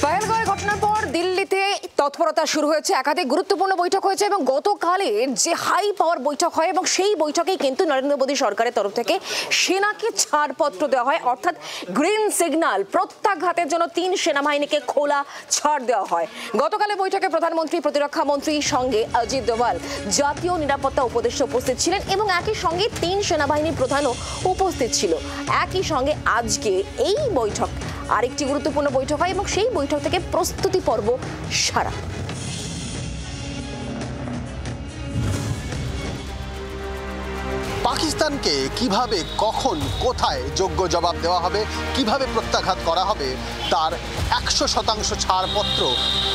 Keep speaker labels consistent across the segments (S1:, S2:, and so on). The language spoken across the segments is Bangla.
S1: পহেলগাঁওয়ের ঘটনার পর দিল্লিতে তৎপরতা শুরু হয়েছে, একাধিক গুরুত্বপূর্ণ বৈঠক হয়েছে এবং গতকালের যে হাই পাওয়ার বৈঠক হয় এবং সেই বৈঠকেই কিন্তু নরেন্দ্র মোদী সরকারের তরফ থেকে সেনাকে ছাড়পত্র দেওয়া হয়, অর্থাৎ গ্রিন সিগন্যাল। প্রত্যাঘাতের জন্য 3 সেনাবাহিনীকে খোলা ছাড় দেওয়া হয়। গতকালের বৈঠকে প্রধানমন্ত্রী, প্রতিরক্ষা মন্ত্রীর সঙ্গে অজিত ডোভাল, জাতীয় নিরাপত্তা উপদেষ্টা উপস্থিত ছিলেন এবং একই সঙ্গে 3 সেনাবাহিনী প্রধানও উপস্থিত ছিল। একই সঙ্গে আজকে এই বৈঠক আরেকটি গুরুত্বপূর্ণ বৈঠক হয় এবং সেই বৈঠক থেকে প্রস্তুতি পর্ব সারা।
S2: পাকিস্তানকে কিভাবে, কখন, কোথায় যোগ্য জবাব দেওয়া হবে, কিভাবে প্রত্যাঘাত করা হবে তার 100% ছাড়পত্র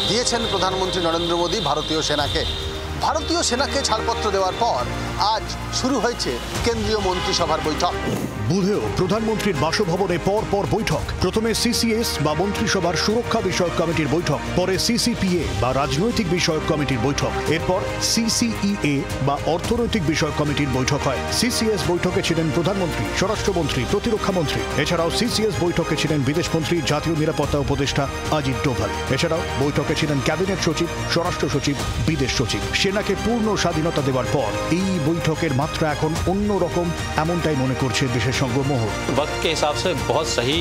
S2: দিয়েছেন প্রধানমন্ত্রী নরেন্দ্র মোদী ভারতীয় সেনাকে। ভারতীয় সেনাকে ছাড়পত্র দেওয়ার পর আজ শুরু হয়েছে কেন্দ্রীয় মন্ত্রিসভার বৈঠক।
S3: বুধেও প্রধানমন্ত্রীর বাসভবনে পর বৈঠক। প্রথমে সিসিএস বা মন্ত্রিসভার সুরক্ষা বিষয়ক কমিটির বৈঠক, পরে সিসিপিএ বা রাজনৈতিক বিষয়ক কমিটির বৈঠক, এরপর সিসিইএ বা অর্থনৈতিক বিষয়ক কমিটির বৈঠক হয়। সিসিএস বৈঠকে ছিলেন প্রধানমন্ত্রী, স্বরাষ্ট্রমন্ত্রী, প্রতিরক্ষা মন্ত্রী। এছাড়াও সিসিএস বৈঠকে ছিলেন বিদেশমন্ত্রী, জাতীয় নিরাপত্তা উপদেষ্টা অজিত ডোভাল। এছাড়াও বৈঠকে ছিলেন ক্যাবিনেট সচিব, স্বরাষ্ট্র সচিব, বিদেশ সচিব। সেনাকে পূর্ণ স্বাধীনতা দেওয়ার পর এই বৈঠকের মাত্রা এখন অন্যরকম, এমনটাই মনে করছে বিশেষজ্ঞ মহল।
S4: वक्त के हिसाब से बहुत सही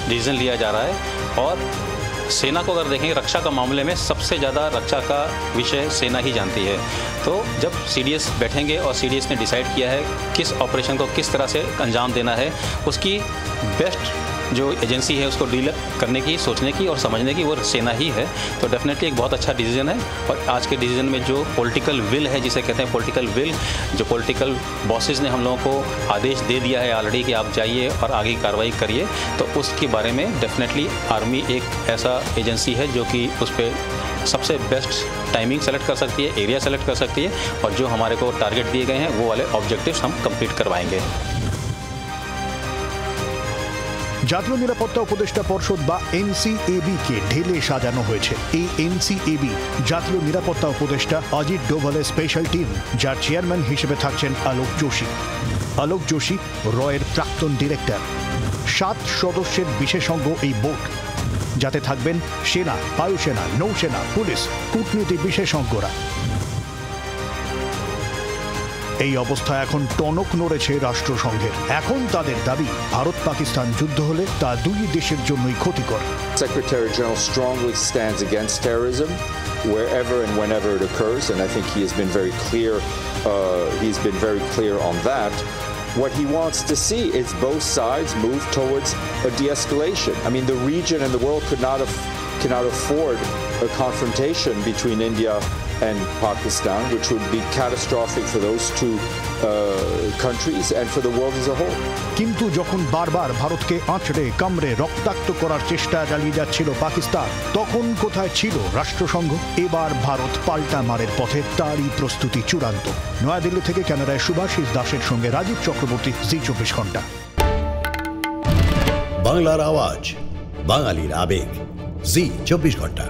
S4: डिसीजन लिया जा रहा है और सेना को अगर देखेंगे रक्षा का मामले में सबसे ज़्यादा रक्षा का विषय सेना ही जानती है। तो जब सीडीएस बैठेंगे और सीडीएस ने डिसाइड किया है किस ऑपरेशन को किस तरह से अंजाम देना है, उसकी बेस्ट जो एजेंसी है उसको डील करने की, सोचने की और समझने की वो सेना ही है। तो डेफिनेटली एक बहुत अच्छा डिसीजन है और आज के डिसीजन में जो पॉलिटिकल विल है, जिसे कहते हैं पॉलिटिकल विल, जो पॉलिटिकल बॉसेस ने हम लोगों को आदेश दे दिया है ऑलरेडी कि आप जाइए और आगे कार्रवाई करिए, तो उसके बारे में डेफिनेटली आर्मी एक ऐसा एजेंसी है जो कि उस पर सबसे बेस्ट टाइमिंग सेलेक्ट कर सकती है, एरिया सेलेक्ट कर सकती है और जो हमारे को टारगेट दिए गए हैं वो वाले ऑब्जेक्टिव्स हम कंप्लीट करवाएंगे।
S3: জাতীয় নিরাপত্তা উপদেষ্টা পর্ষদ বা এনসিএবি কে ঢেলে সাজানো হয়েছে। এই এনসিএবি জাতীয় নিরাপত্তা উপদেষ্টা অজিত ডোভালের স্পেশাল টিম, যার চেয়ারম্যান হিসেবে থাকছেন আলোক যোশী। আলোক যোশী রয়ের প্রাক্তন ডিরেক্টর। 7 সদস্যের বিশেষজ্ঞ এই বোর্ড, যাতে থাকবেন সেনা, বায়ুসেনা, নৌসেনা, পুলিশ, কূটনীতি বিশেষজ্ঞরা। এই অবস্থা এখন টনক নড়েছে রাষ্ট্রসংঘের। এখন তাদের দাবি, ভারত পাকিস্তান যুদ্ধ হলে তা দুই দেশের জন্যই ক্ষতিকর।
S5: Secretary General strongly stands against terrorism wherever and whenever it occurs, and I think he has been very clear. He's been very clear on that. What he wants to see is both sides move towards a de-escalation. I mean, the region and the world cannot afford a confrontation between India and Pakistan, which would be catastrophic for those two countries and for the world as a whole.
S3: কিন্তু যখন বারবার ভারতকে আঁচড়ে কামড়ে রক্তাক্ত করার চেষ্টা চালিয়ে যাচ্ছিল পাকিস্তান, তখন কোথায় ছিল রাষ্ট্রসংঘ? এবার ভারত পাল্টা মারের পথে, তারই প্রস্তুতি চূড়ান্ত। নয়াদিল্লি থেকে ক্যামেরায় সুভাষিস দাসের সঙ্গে রাজীব চক্রবর্তী, জি 24 ঘন্টা।
S6: বাংলার আওয়াজ, বাঙালির আবেগ, জি 24 ঘন্টা।